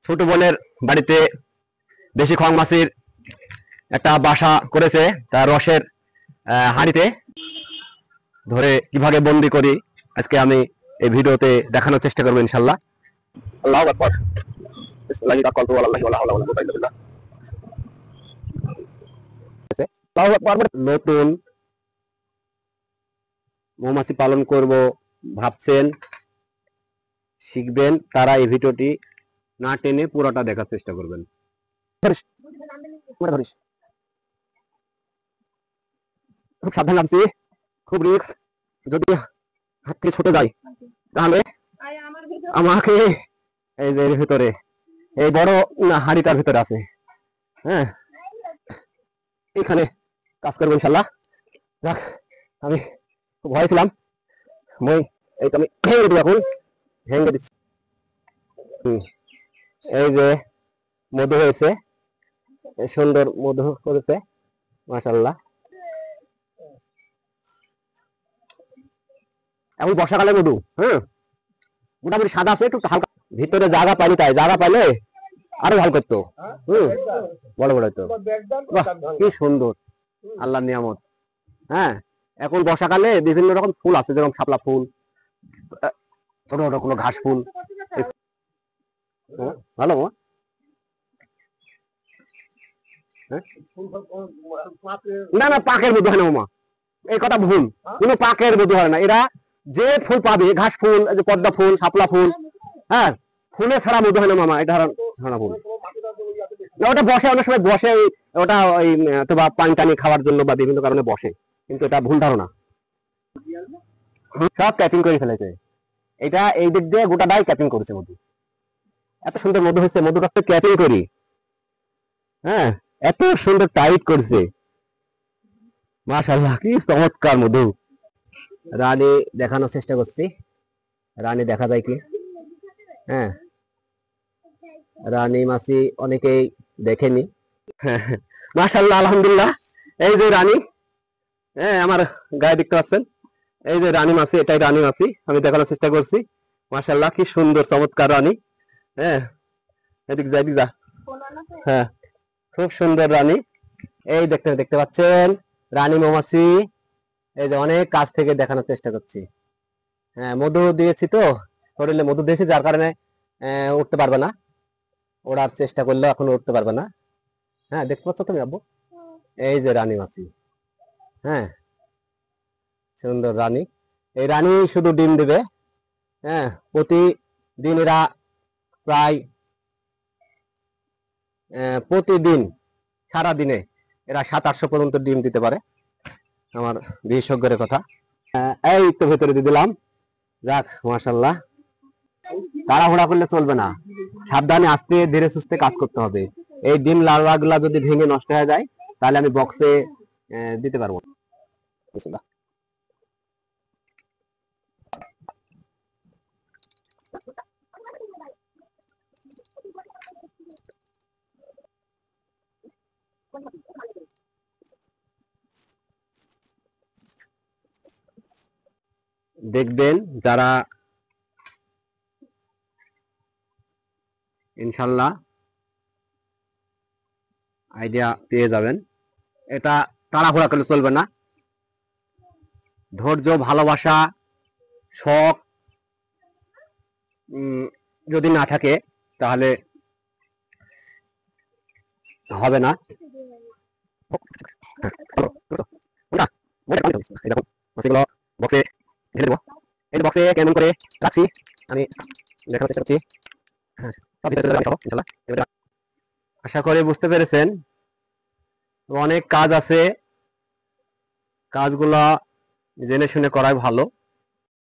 ছোট বোনের বাড়িতে দেশি খং মাছের একটা বাসা করেছে, তার রসের হাঁড়িতে ধরে কিভাবে বন্দি করি আজকে আমি এই ভিডিওতে দেখানোর চেষ্টা করবো ইনশাল্লাহ। আল্লাহু আকবার। বিসমিল্লাহি তাওয়াক্কালতু আলা আল্লাহি ওয়ালা হাওলা ওয়ালা কুওয়াতা ইল্লা বিল্লাহ। আল্লাহু আকবার। নতুন মৌমাছি পালন করব ভাবছেন, শিখবেন, তারা এই ভিডিওটি না টেনে পুরোটা দেখার চেষ্টা করবেন। খুব সাবধান লাগছে, খুব রিস্ক, যদি হাত থেকে ছুটে যায় তাহলে আমাকে এই যে ভিতরে এই বড় হাড়িটার ভিতরে আছে, হ্যাঁ এখানে কাজ করবো ইনশাল্লাহ। দেখ আমি খুব ভয় ছিলাম, মই এই তো আমি ভেঙে দিই, এখন ভেঙে দিচ্ছি। এই যে মধু হয়েছে, সুন্দর মধু করেছে মাশাআল্লাহ। এখন বর্ষাকালে মধু, হ্যাঁ মোটামুটি সাদা আছে, একটু হালকা ভিতরে জায়গা পাইনি, তাই জায়গা পাইলে আরো ভালো করতো। বড় বড় হতো, কি সুন্দর আল্লাহর নিয়ামত। হ্যাঁ এখন বর্ষাকালে বিভিন্ন রকম ফুল আছে, যেরকম শাপলা ফুল, ছোট ছোট কোনো ঘাস ফুল, ভালো না না পাকের মধু হয় না মামা, এই কথা ভুল, কোন পাকের মধু হয় না। এরা যে ফুল পাবে, ঘাস ফুল, পদ্মা ফুল, শাপলা ফুল, হ্যাঁ ফুলে ছাড়া মধু হয় না মামা, এটা ধারণা ভুল। না ওটা বসে, অনেক সময় বসে, ওটা ওই অথবা পানি টানি খাওয়ার জন্য বা বিভিন্ন কারণে বসে, কিন্তু এটা ভুল ধারণা। সব ক্যাপিং করে ফেলেছে, এটা এই দিক দিয়ে গোটাটাই ক্যাপিং করেছে মধু। এত সুন্দর মধু হচ্ছে, মধুটা ক্যাপিং করি, হ্যাঁ এত সুন্দর টাইট করছে মাশাআল্লাহ, কি চমৎকার মধু। রানী দেখানোর চেষ্টা করছি, রানী দেখা যায় কি, হ্যাঁ রানী মাছি অনেকেই দেখেনি, মাশাআল্লাহ আলহামদুলিল্লাহ। এই যে রানী, হ্যাঁ আমার গায়ে দেখতে পাচ্ছেন, এই যে রানী মাছি, এটাই রানী মাছি, আমি দেখানোর চেষ্টা করছি। মাশাআল্লাহ কি সুন্দর চমৎকার রানী, হ্যাঁ এদিক যা এদিক যা, হ্যাঁ খুব সুন্দর রানী। এই দেখতে পাচ্ছেন রানী মৌমাছি, এই যে অনেক কাছ থেকে দেখানোর চেষ্টা করছি। হ্যাঁ মধু দিয়েছি তো শরীরে, মধু দিয়েছি যার কারণে উঠতে পারবে না, ওড়ার চেষ্টা করলেও এখন উঠতে পারবে না। হ্যাঁ দেখতে পাচ্ছ তুমি আব্বু, এই যে রানী মাছি, হ্যাঁ সুন্দর রানী। এই রানী শুধু ডিম দিবে, হ্যাঁ প্রতিদিন এরা প্রায় প্রতিদিন সারা দিনে এরা 700-800 পর্যন্ত ডিম দিতে পারে, আমার বিশেষজ্ঞের কথা। এই তো ভেতরে দিয়ে দিলাম, যাক মাশাআল্লাহ। তাড়াহুড়া করলে চলবে না, সাবধানে আস্তে ধীরে সুস্থে কাজ করতে হবে। এই ডিম লার্ভাগুলা যদি ভেঙে নষ্ট হয়ে যায় তাহলে আমি বক্সে দিতে পারবো। দেখবেন যারা ইনশাল্লাহ আইডিয়া পেয়ে যাবেন। এটা তাড়াহুড়া করলে চলবে না, ধৈর্য, ভালোবাসা, শখ যদি না থাকে তাহলে হবে না। বক্সে ঢেলে দেবো, এই বক্সে কেমন করে রাখছি আমি দেখানোর চেষ্টা করছি। আশা করি বুঝতে পেরেছেন। অনেক কাজ আছে, কাজগুলা জেনে শুনে করাই ভালো।